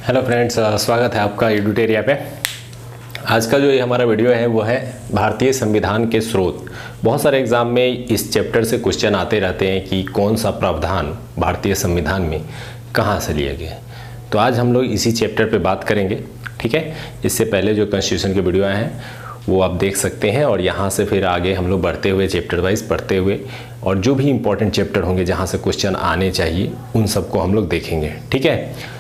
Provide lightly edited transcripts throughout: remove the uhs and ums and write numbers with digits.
Hello friends, स्वागत है आपका एडुटेरिया पे। आज का जो ये हमारा वीडियो है वो है भारतीय संविधान के स्रोत। बहुत सारे एग्जाम में इस चैप्टर से क्वेश्चन आते रहते हैं कि कौन सा प्रावधान भारतीय संविधान में कहाँ से लिया गया है। तो आज हम लोग इसी चैप्टर पे बात करेंगे, ठीक है। इससे पहले जो कॉन्स्टिट्यूशन के वीडियो आए हैं वो आप देख सकते हैं और यहाँ से फिर आगे हम लोग बढ़ते हुए चैप्टर वाइज पढ़ते हुए और जो भी इंपॉर्टेंट चैप्टर होंगे जहाँ से क्वेश्चन आने चाहिए उन सबको हम लोग देखेंगे, ठीक है।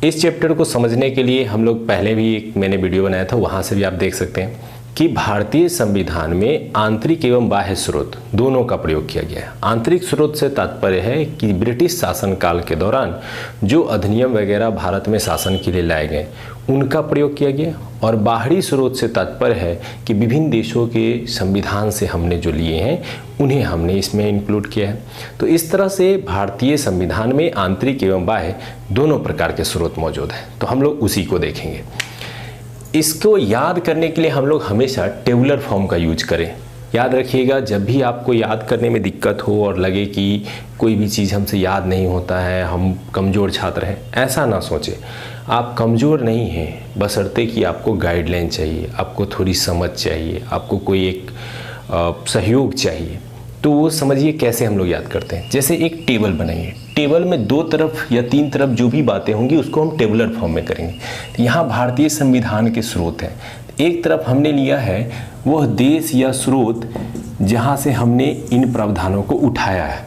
इस चैप्टर को समझने के लिए हम लोग पहले भी एक मैंने वीडियो बनाया था, वहाँ से भी आप देख सकते हैं कि भारतीय संविधान में आंतरिक एवं बाह्य स्रोत दोनों का प्रयोग किया गया है। आंतरिक स्रोत से तात्पर्य है कि ब्रिटिश शासनकाल के दौरान जो अधिनियम वगैरह भारत में शासन के लिए लाए गए उनका प्रयोग किया गया, और बाहरी स्रोत से तात्पर्य है कि विभिन्न देशों के संविधान से हमने जो लिए हैं उन्हें हमने इसमें इंक्लूड किया है। तो इस तरह से भारतीय संविधान में आंतरिक एवं बाह्य दोनों प्रकार के स्रोत मौजूद हैं। तो हम लोग उसी को देखेंगे। इसको याद करने के लिए हम लोग हमेशा टेबुलर फॉर्म का यूज करें। याद रखिएगा, जब भी आपको याद करने में दिक्कत हो और लगे कि कोई भी चीज़ हमसे याद नहीं होता है, हम कमज़ोर छात्र हैं, ऐसा ना सोचें। आप कमज़ोर नहीं हैं, बशर्ते कि आपको गाइडलाइन चाहिए, आपको थोड़ी समझ चाहिए, आपको कोई एक सहयोग चाहिए। तो वो समझिए कैसे हम लोग याद करते हैं। जैसे एक टेबल बनाइए, टेबल में 2 तरफ या 3 तरफ जो भी बातें होंगी उसको हम टेबुलर फॉर्म में करेंगे। तो यहाँ भारतीय संविधान के स्रोत हैं। एक तरफ हमने लिया है वह देश या स्रोत जहाँ से हमने इन प्रावधानों को उठाया है,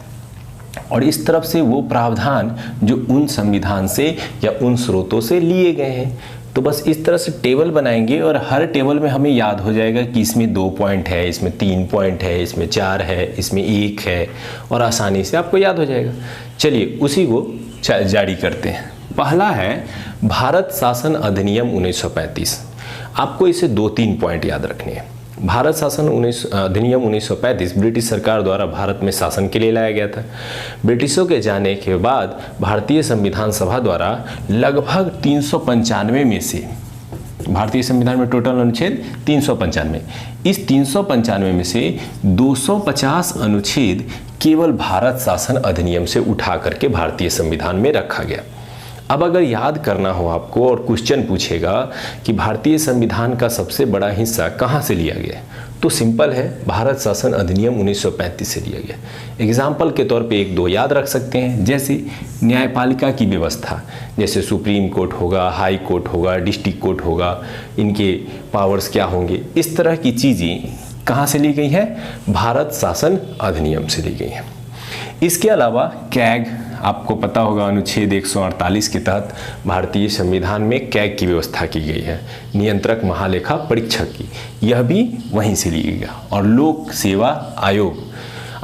और इस तरफ से वो प्रावधान जो उन संविधान से या उन स्रोतों से लिए गए हैं। तो बस इस तरह से टेबल बनाएंगे और हर टेबल में हमें याद हो जाएगा कि इसमें 2 पॉइंट है, इसमें 3 पॉइंट है, इसमें 4 है, इसमें 1 है, और आसानी से आपको याद हो जाएगा। चलिए उसी को जारी करते हैं। पहला है भारत शासन अधिनियम 1935। आपको इसे 2-3 पॉइंट याद रखने हैं। भारत शासन अधिनियम 1935 ब्रिटिश सरकार द्वारा भारत में शासन के लिए लाया गया था। ब्रिटिशों के जाने के बाद भारतीय संविधान सभा द्वारा लगभग 395 में से, भारतीय संविधान में टोटल अनुच्छेद 395, इस 395 में से 250 अनुच्छेद केवल भारत शासन अधिनियम से उठा करके भारतीय संविधान में रखा गया। अब अगर याद करना हो आपको और क्वेश्चन पूछेगा कि भारतीय संविधान का सबसे बड़ा हिस्सा कहाँ से लिया गया, तो सिंपल है, भारत शासन अधिनियम 1935 से लिया गया। एग्जाम्पल के तौर पे 1-2 याद रख सकते हैं, जैसे न्यायपालिका की व्यवस्था, जैसे सुप्रीम कोर्ट होगा, हाई कोर्ट होगा, डिस्ट्रिक्ट कोर्ट होगा, इनके पावर्स क्या होंगे, इस तरह की चीज़ें कहाँ से ली गई है, भारत शासन अधिनियम से ली गई हैं। इसके अलावा कैग, आपको पता होगा अनुच्छेद 148 के तहत भारतीय संविधान में कैग की व्यवस्था की गई है, नियंत्रक महालेखा परीक्षक की, यह भी वहीं से ली गई है। और लोक सेवा आयोग,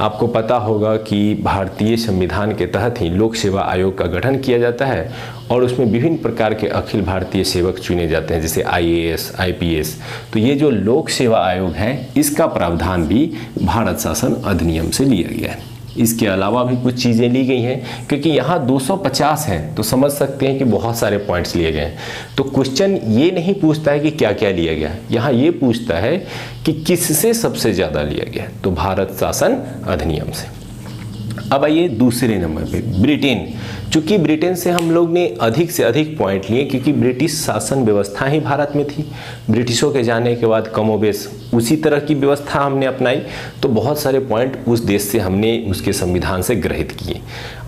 आपको पता होगा कि भारतीय संविधान के तहत ही लोक सेवा आयोग का गठन किया जाता है और उसमें विभिन्न प्रकार के अखिल भारतीय सेवक चुने जाते हैं, जैसे IAS, IPS। तो ये जो लोक सेवा आयोग है इसका प्रावधान भी भारत शासन अधिनियम से लिया गया है। इसके अलावा भी कुछ चीज़ें ली गई हैं, क्योंकि यहाँ 250 हैं तो समझ सकते हैं कि बहुत सारे पॉइंट्स लिए गए हैं। तो क्वेश्चन ये नहीं पूछता है कि क्या क्या लिया गया, यहाँ ये पूछता है कि किससे सबसे ज़्यादा लिया गया, तो भारत शासन अधिनियम से। अब आइए दूसरे नंबर पे ब्रिटेन। चूँकि ब्रिटेन से हम लोग ने अधिक से अधिक पॉइंट लिए, क्योंकि ब्रिटिश शासन व्यवस्था ही भारत में थी। ब्रिटिशों के जाने के बाद कमोबेश उसी तरह की व्यवस्था हमने अपनाई, तो बहुत सारे पॉइंट उस देश से हमने उसके संविधान से ग्रहित किए।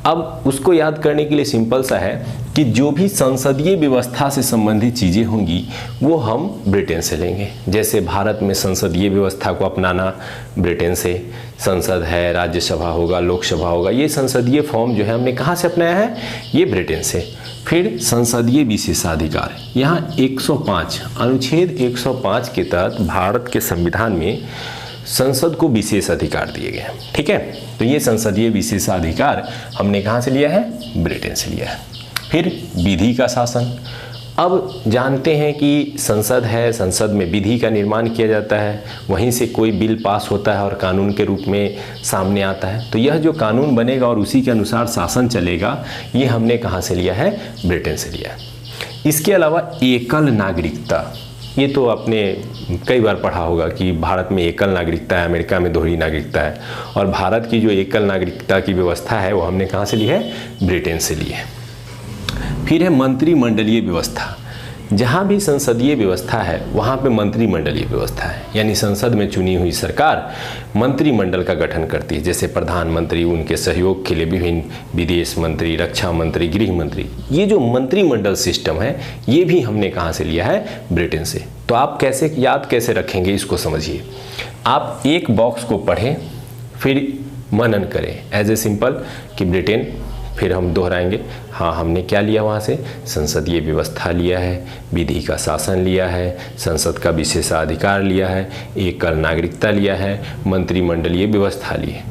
अब उसको याद करने के लिए सिंपल सा है कि जो भी संसदीय व्यवस्था से संबंधित चीज़ें होंगी वो हम ब्रिटेन से लेंगे। जैसे भारत में संसदीय व्यवस्था को अपनाना ब्रिटेन से, संसद है, राज्यसभा होगा, लोकसभा होगा, ये संसदीय फॉर्म जो है हमने कहाँ से अपनाया है, ये ब्रिटेन से। फिर संसदीय विशेषाधिकार, यहाँ 105 अनुच्छेद 105 के तहत भारत के संविधान में संसद को विशेष अधिकार दिए गए हैं, ठीक है। तो ये संसदीय विशेषाधिकार हमने कहाँ से लिया है, ब्रिटेन से लिया है। फिर विधि का शासन। अब जानते हैं कि संसद है, संसद में विधि का निर्माण किया जाता है, वहीं से कोई बिल पास होता है और कानून के रूप में सामने आता है। तो यह जो कानून बनेगा और उसी के अनुसार शासन चलेगा, ये हमने कहाँ से लिया है, ब्रिटेन से लिया है। इसके अलावा एकल नागरिकता, ये तो आपने कई बार पढ़ा होगा कि भारत में एकल नागरिकता है, अमेरिका में दोहरी नागरिकता है, और भारत की जो एकल नागरिकता की व्यवस्था है वो हमने कहाँ से ली है, ब्रिटेन से ली है। फिर है मंत्रिमंडलीय व्यवस्था। जहाँ भी संसदीय व्यवस्था है वहाँ पे मंत्रिमंडलीय व्यवस्था है, यानी संसद में चुनी हुई सरकार मंत्रिमंडल का गठन करती है, जैसे प्रधानमंत्री, उनके सहयोग के लिए विभिन्न विदेश मंत्री, रक्षा मंत्री, गृह मंत्री। ये जो मंत्रिमंडल सिस्टम है ये भी हमने कहाँ से लिया है? ब्रिटेन से। तो आप कैसे याद कैसे रखेंगे इसको समझिए। आप एक बॉक्स को पढ़ें फिर मनन करें एज ए सिंपल कि ब्रिटेन, फिर हम दोहराएंगे, हाँ हमने क्या लिया वहाँ से? संसदीय व्यवस्था लिया है, विधि का शासन लिया है, संसद का विशेषाधिकार लिया है, एकल नागरिकता लिया है, मंत्रिमंडलीय व्यवस्था ली है।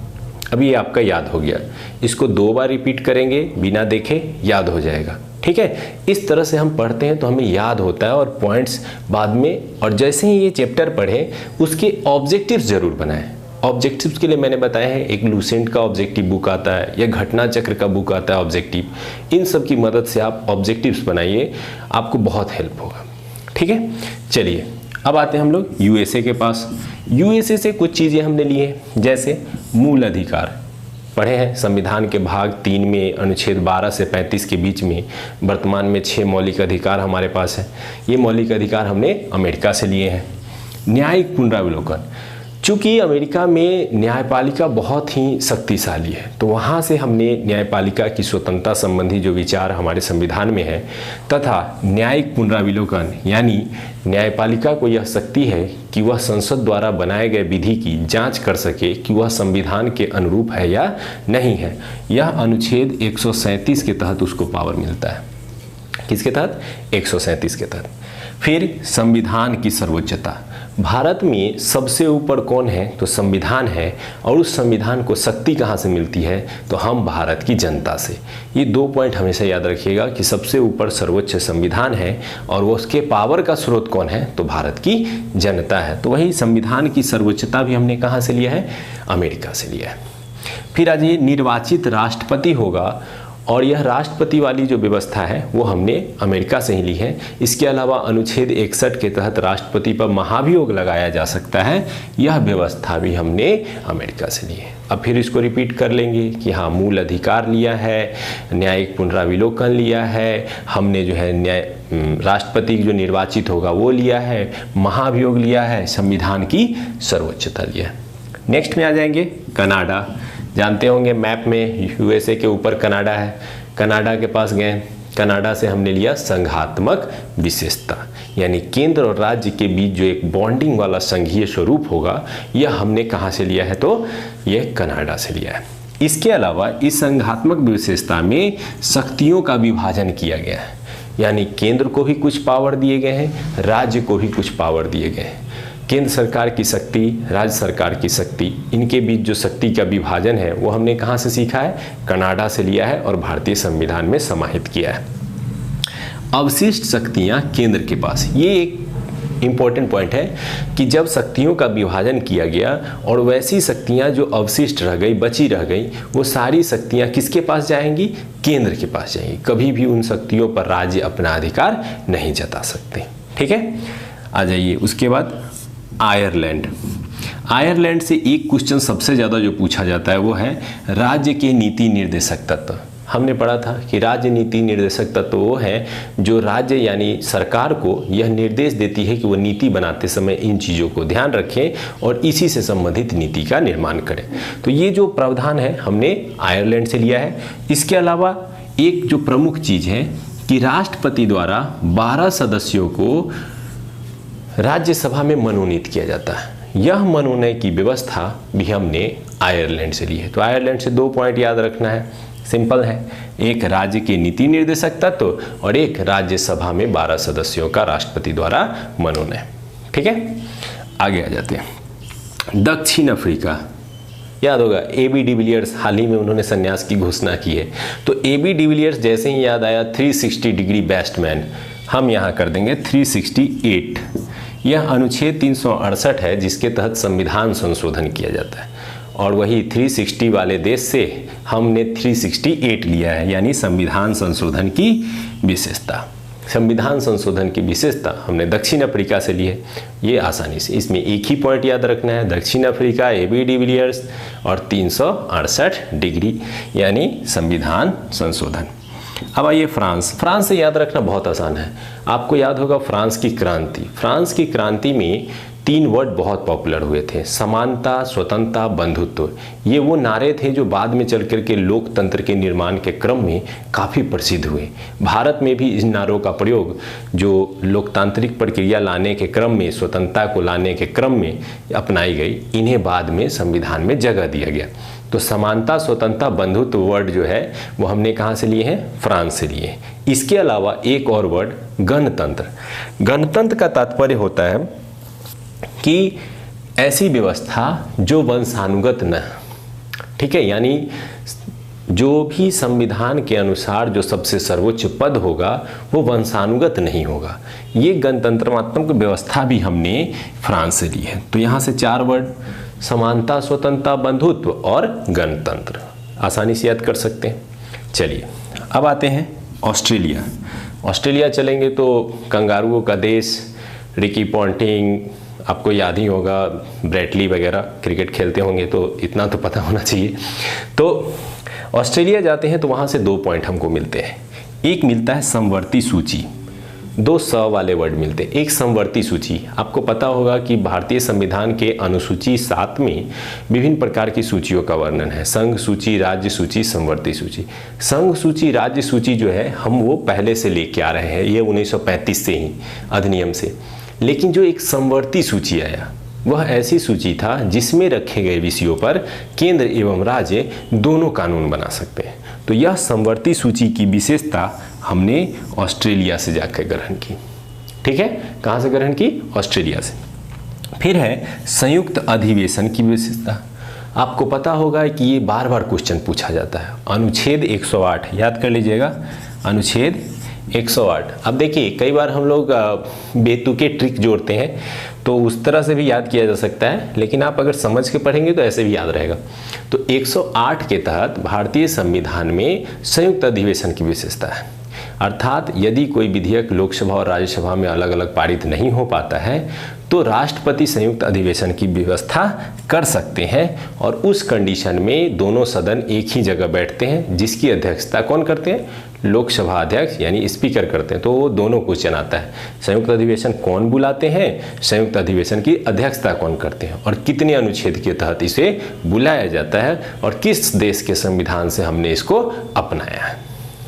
अभी ये आपका याद हो गया। इसको 2 बार रिपीट करेंगे, बिना देखे याद हो जाएगा। ठीक है, इस तरह से हम पढ़ते हैं तो हमें याद होता है और पॉइंट्स बाद में, और जैसे ही ये चैप्टर पढ़ें उसके ऑब्जेक्टिव्स जरूर बनाएं। ऑब्जेक्टिव्स के लिए मैंने बताया है, एक लूसेंट का ऑब्जेक्टिव बुक आता है या घटना चक्र का बुक आता है ऑब्जेक्टिव। इन सब की मदद से आप ऑब्जेक्टिव्स बनाइए, आपको बहुत हेल्प होगा। ठीक है, चलिए अब आते हैं हम लोग यूएसए के पास। यूएसए से कुछ चीज़ें हमने ली हैं, जैसे मूल अधिकार पढ़े हैं। संविधान के भाग 3 में अनुच्छेद 12 से 35 के बीच में वर्तमान में 6 मौलिक अधिकार हमारे पास है। ये मौलिक अधिकार हमने अमेरिका से लिए हैं। न्यायिक पुनरावलोकन, चूँकि अमेरिका में न्यायपालिका बहुत ही शक्तिशाली है तो वहाँ से हमने न्यायपालिका की स्वतंत्रता संबंधी जो विचार हमारे संविधान में है, तथा न्यायिक पुनरावलोकन यानी न्यायपालिका को यह शक्ति है कि वह संसद द्वारा बनाए गए विधि की जांच कर सके कि वह संविधान के अनुरूप है या नहीं है। यह अनुच्छेद 137 के तहत उसको पावर मिलता है। किसके तहत? 137 के तहत। फिर संविधान की सर्वोच्चता, भारत में सबसे ऊपर कौन है? तो संविधान है, और उस संविधान को शक्ति कहाँ से मिलती है? तो हम भारत की जनता से। ये 2 पॉइंट हमेशा याद रखिएगा कि सबसे ऊपर सर्वोच्च संविधान है और वो उसके पावर का स्रोत कौन है? तो भारत की जनता है। तो वही संविधान की सर्वोच्चता भी हमने कहाँ से लिया है? अमेरिका से लिया है। फिर आज ये निर्वाचित राष्ट्रपति होगा, और यह राष्ट्रपति वाली जो व्यवस्था है वो हमने अमेरिका से ही ली है। इसके अलावा अनुच्छेद 61 के तहत राष्ट्रपति पर महाभियोग लगाया जा सकता है, यह व्यवस्था भी हमने अमेरिका से ली है। अब फिर इसको रिपीट कर लेंगे कि हाँ, मूल अधिकार लिया है, न्यायिक पुनरावलोकन लिया है, हमने जो है राष्ट्रपति जो निर्वाचित होगा वो लिया है, महाभियोग लिया है, संविधान की सर्वोच्चता लिया है। नेक्स्ट में आ जाएंगे कनाडा। जानते होंगे मैप में यूएसए के ऊपर कनाडा है, कनाडा के पास गए। कनाडा से हमने लिया संघात्मक विशेषता, यानी केंद्र और राज्य के बीच जो एक बॉन्डिंग वाला संघीय स्वरूप होगा, यह हमने कहाँ से लिया है? तो यह कनाडा से लिया है। इसके अलावा इस संघात्मक विशेषता में शक्तियों का विभाजन किया गया है, यानी केंद्र को भी कुछ पावर दिए गए हैं, राज्य को भी कुछ पावर दिए गए हैं। केंद्र सरकार की शक्ति, राज्य सरकार की शक्ति, इनके बीच जो शक्ति का विभाजन है वो हमने कहाँ से सीखा है? कनाडा से लिया है और भारतीय संविधान में समाहित किया है। अवशिष्ट शक्तियाँ केंद्र के पास, ये एक इम्पॉर्टेंट पॉइंट है कि जब शक्तियों का विभाजन किया गया और वैसी शक्तियाँ जो अवशिष्ट रह गई, बची रह गई, वो सारी शक्तियाँ किसके पास जाएंगी? केंद्र के पास जाएंगी। कभी भी उन शक्तियों पर राज्य अपना अधिकार नहीं जता सकते। ठीक है, आ जाइए उसके बाद आयरलैंड। आयरलैंड से एक क्वेश्चन सबसे ज़्यादा जो पूछा जाता है वो है राज्य के नीति निर्देशक तत्व। हमने पढ़ा था कि राज्य नीति निर्देशक तत्व वो है जो राज्य यानी सरकार को यह निर्देश देती है कि वो नीति बनाते समय इन चीज़ों को ध्यान रखें और इसी से संबंधित नीति का निर्माण करें। तो ये जो प्रावधान है हमने आयरलैंड से लिया है। इसके अलावा एक जो प्रमुख चीज़ है कि राष्ट्रपति द्वारा 12 सदस्यों को राज्यसभा में मनोनीत किया जाता है। यह मनोनयन की व्यवस्था भी हमने आयरलैंड से ली है। तो आयरलैंड से 2 पॉइंट याद रखना है, सिंपल है, एक राज्य के नीति निर्देशक तत्व और एक राज्यसभा में 12 सदस्यों का राष्ट्रपति द्वारा मनोनयन। ठीक है, आगे आ जाते हैं। दक्षिण अफ्रीका, याद होगा AB डिविलियर्स, हाल ही में उन्होंने संन्यास की घोषणा की है। तो AB डिविलियर्स जैसे ही याद आया 360 डिग्री बैट्समैन, हम यहाँ कर देंगे 368। यह अनुच्छेद 368 है जिसके तहत संविधान संशोधन किया जाता है, और वही 360 वाले देश से हमने 368 लिया है, यानी संविधान संशोधन की विशेषता। संविधान संशोधन की विशेषता हमने दक्षिण अफ्रीका से ली है। ये आसानी से, इसमें एक ही पॉइंट याद रखना है, दक्षिण अफ्रीका, AB डिविलियर्स और 368 डिग्री यानी संविधान संशोधन। अब आइए फ्रांस। फ्रांस से याद रखना बहुत आसान है। आपको याद होगा फ्रांस की क्रांति। फ्रांस की क्रांति में 3 वर्ड बहुत पॉपुलर हुए थे, समानता, स्वतंत्रता, बंधुत्व। ये वो नारे थे जो बाद में चल करके लोकतंत्र के निर्माण के क्रम में काफ़ी प्रसिद्ध हुए। भारत में भी इन नारों का प्रयोग जो लोकतांत्रिक प्रक्रिया लाने के क्रम में, स्वतंत्रता को लाने के क्रम में अपनाई गई, इन्हें बाद में संविधान में जगह दिया गया। तो समानता, स्वतंत्रता, बंधुत्व वर्ड जो है वो हमने कहाँ से लिए हैं? फ्रांस से लिए। इसके अलावा एक और वर्ड गणतंत्र। गणतंत्र का तात्पर्य होता है कि ऐसी व्यवस्था जो वंशानुगत न, ठीक है, यानी जो भी संविधान के अनुसार जो सबसे सर्वोच्च पद होगा वो वंशानुगत नहीं होगा। ये गणतंत्रात्मक व्यवस्था भी हमने फ्रांस से ली है। तो यहाँ से 4 वर्ड, समानता, स्वतंत्रता, बंधुत्व और गणतंत्र, आसानी से याद कर सकते हैं। चलिए अब आते हैं ऑस्ट्रेलिया। ऑस्ट्रेलिया चलेंगे तो कंगारुओं का देश, रिकी पॉन्टिंग आपको याद ही होगा, ब्रेटली वगैरह क्रिकेट खेलते होंगे तो इतना तो पता होना चाहिए। तो ऑस्ट्रेलिया जाते हैं तो वहाँ से 2 पॉइंट हमको मिलते हैं। एक मिलता है समवर्ती सूची, 2 स वाले वर्ड मिलते हैं। एक समवर्ती सूची, आपको पता होगा कि भारतीय संविधान के अनुसूची 7 में विभिन्न प्रकार की सूचियों का वर्णन है। संघ सूची, राज्य सूची, समवर्ती सूची। संघ सूची, राज्य सूची जो है हम वो पहले से लेके आ रहे हैं, ये 1935 से ही अधिनियम से। लेकिन जो एक समवर्ती सूची आया वह ऐसी सूची था जिसमें रखे गए विषयों पर केंद्र एवं राज्य दोनों कानून बना सकते हैं। तो यह समवर्ती सूची की विशेषता हमने ऑस्ट्रेलिया से जाकर ग्रहण की। ठीक है, कहाँ से ग्रहण की? ऑस्ट्रेलिया से। फिर है संयुक्त अधिवेशन की विशेषता। आपको पता होगा कि ये बार बार क्वेश्चन पूछा जाता है। अनुच्छेद 108 याद कर लीजिएगा, अनुच्छेद 108। अब देखिए कई बार हम लोग बेतुके ट्रिक जोड़ते हैं तो उस तरह से भी याद किया जा सकता है, लेकिन आप अगर समझ के पढ़ेंगे तो ऐसे भी याद रहेगा। तो 108 के तहत भारतीय संविधान में संयुक्त अधिवेशन की विशेषता है, अर्थात यदि कोई विधेयक लोकसभा और राज्यसभा में अलग अलग पारित नहीं हो पाता है तो राष्ट्रपति संयुक्त अधिवेशन की व्यवस्था कर सकते हैं और उस कंडीशन में दोनों सदन एक ही जगह बैठते हैं, जिसकी अध्यक्षता कौन करते हैं? लोकसभा अध्यक्ष यानी स्पीकर करते हैं। तो वो दोनों क्वेश्चन आता है, संयुक्त अधिवेशन कौन बुलाते हैं, संयुक्त अधिवेशन की अध्यक्षता कौन करते हैं और कितने अनुच्छेद के तहत इसे बुलाया जाता है और किस देश के संविधान से हमने इसको अपनाया है।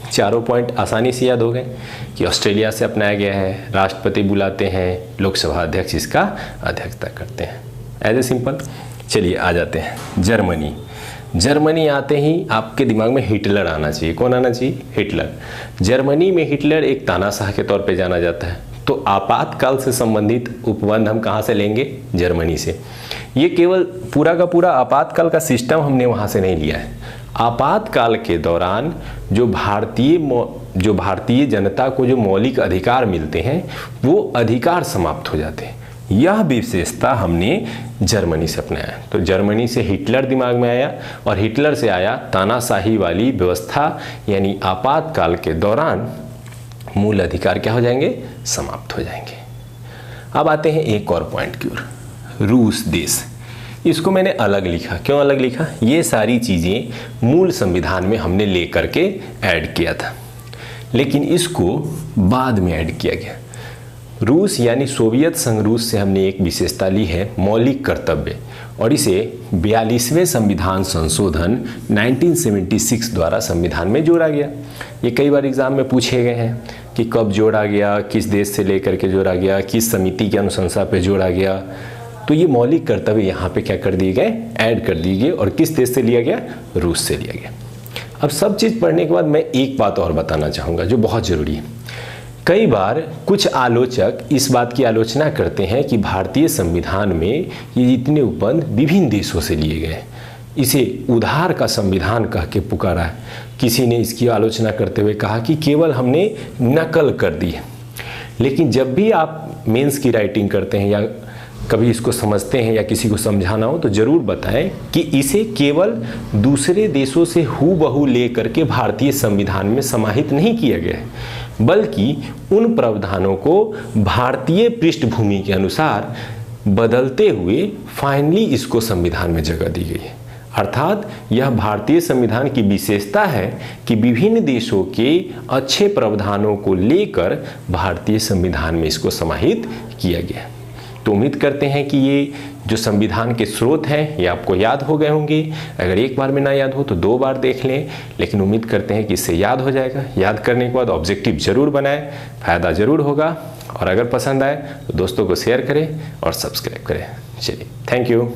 चारों पॉइंट आसानी से याद हो गए कि ऑस्ट्रेलिया से अपनाया गया है, राष्ट्रपति बुलाते हैं, लोकसभा अध्यक्ष इसका अध्यक्षता करते हैं। As a simple. चलिए आ जाते हैं जर्मनी। जर्मनी आते ही आपके दिमाग में हिटलर आना चाहिए। कौन आना चाहिए? हिटलर। जर्मनी में हिटलर एक तानाशाह के तौर पे जाना जाता है। तो आपातकाल से संबंधित उपबंध हम कहाँ से लेंगे? जर्मनी से। ये केवल पूरा का पूरा आपातकाल का सिस्टम हमने वहाँ से नहीं लिया है। आपातकाल के दौरान जो भारतीय जनता को जो मौलिक अधिकार मिलते हैं वो अधिकार समाप्त हो जाते हैं। यह विशेषता हमने जर्मनी से अपनाया है। तो जर्मनी से हिटलर दिमाग में आया और हिटलर से आया तानाशाही वाली व्यवस्था, यानी आपातकाल के दौरान मूल अधिकार क्या हो जाएंगे? समाप्त हो जाएंगे। अब आते हैं एक और पॉइंट की ओर, रूस देश। इसको मैंने अलग लिखा। क्यों अलग लिखा? ये सारी चीज़ें मूल संविधान में हमने लेकर के ऐड किया था, लेकिन इसको बाद में ऐड किया गया। रूस यानी सोवियत संघ रूस से हमने एक विशेषता ली है, मौलिक कर्तव्य, और इसे 42वें संविधान संशोधन 1976 द्वारा संविधान में जोड़ा गया। ये कई बार एग्जाम में पूछे गए हैं कि कब जोड़ा गया, किस देश से लेकर के जोड़ा गया, किस समिति की अनुशंसा पे जोड़ा गया। तो ये मौलिक कर्तव्य यहाँ पे क्या कर दिए गए? ऐड कर दिए गए। और किस देश से लिया गया? रूस से लिया गया। अब सब चीज़ पढ़ने के बाद मैं एक बात और बताना चाहूँगा जो बहुत ज़रूरी है। कई बार कुछ आलोचक इस बात की आलोचना करते हैं कि भारतीय संविधान में ये जितने उपबंध विभिन्न देशों से लिए गए, इसे उधार का संविधान कह के पुकारा है। किसी ने इसकी आलोचना करते हुए कहा कि केवल हमने नकल कर दी है। लेकिन जब भी आप मेंस की राइटिंग करते हैं या कभी इसको समझते हैं या किसी को समझाना हो तो ज़रूर बताएं कि इसे केवल दूसरे देशों से हूबहू ले करके भारतीय संविधान में समाहित नहीं किया गया है, बल्कि उन प्रावधानों को भारतीय पृष्ठभूमि के अनुसार बदलते हुए फाइनली इसको संविधान में जगह दी गई है। अर्थात यह भारतीय संविधान की विशेषता है कि विभिन्न देशों के अच्छे प्रावधानों को लेकर भारतीय संविधान में इसको समाहित किया गया। तो उम्मीद करते हैं कि ये जो संविधान के स्रोत हैं ये आपको याद हो गए होंगे। अगर एक बार में ना याद हो तो 2 बार देख लें, लेकिन उम्मीद करते हैं कि इससे याद हो जाएगा। याद करने के बाद ऑब्जेक्टिव जरूर बनाएं, फ़ायदा जरूर होगा। और अगर पसंद आए तो दोस्तों को शेयर करें और सब्सक्राइब करें। चलिए, थैंक यू।